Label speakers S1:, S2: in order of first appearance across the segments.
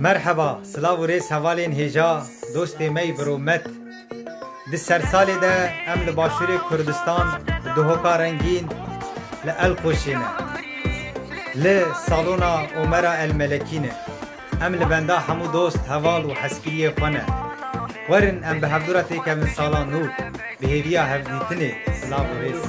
S1: Merhaba, silav û rêz hevalên hêja, dostê me yê birûmet. Di sersalê de em li Başûrê Kurdistan bi dihoka rengîn li Elxoşê ne. Li salona Omera Elmelekî ne. Em li benda hemû dost, heval û heskiriyê xwe ne. Werin em bi hevdûra têkevin sala nû, bi hêviya hevdîtinê, silav û rêz.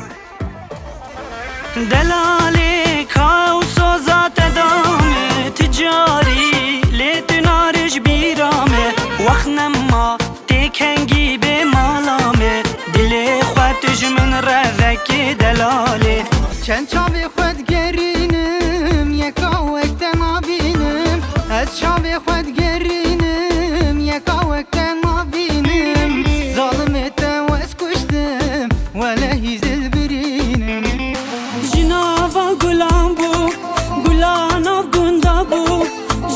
S2: دلاله کاو سوزات دامه تجاری لیتنارش بیرامه وقت نما تکنگی به مالامه دل خودش من رذکی دلاله
S3: چند چاوی خود گرینم یکا وقت نبینم از چاوی خود گرینم یکا وقت نبینم ظالمت وز کشتم ولی هیزل برینم
S2: جناوا گلان بو گلان آف گندا بو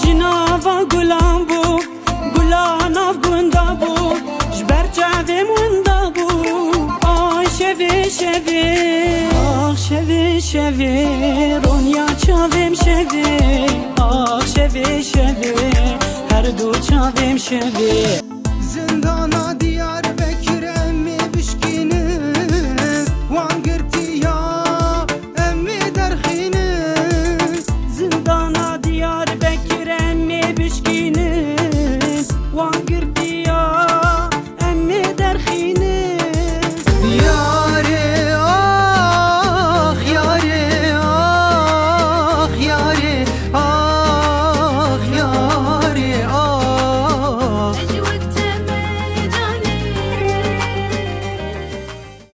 S2: جناوا گلان بو گلان آف گندا بو جبر جعویم وندا بو آی شوی شوی آخ شوی شوی رونیا چاویم شوی آخ شوی شوی هر دو چاویم شوی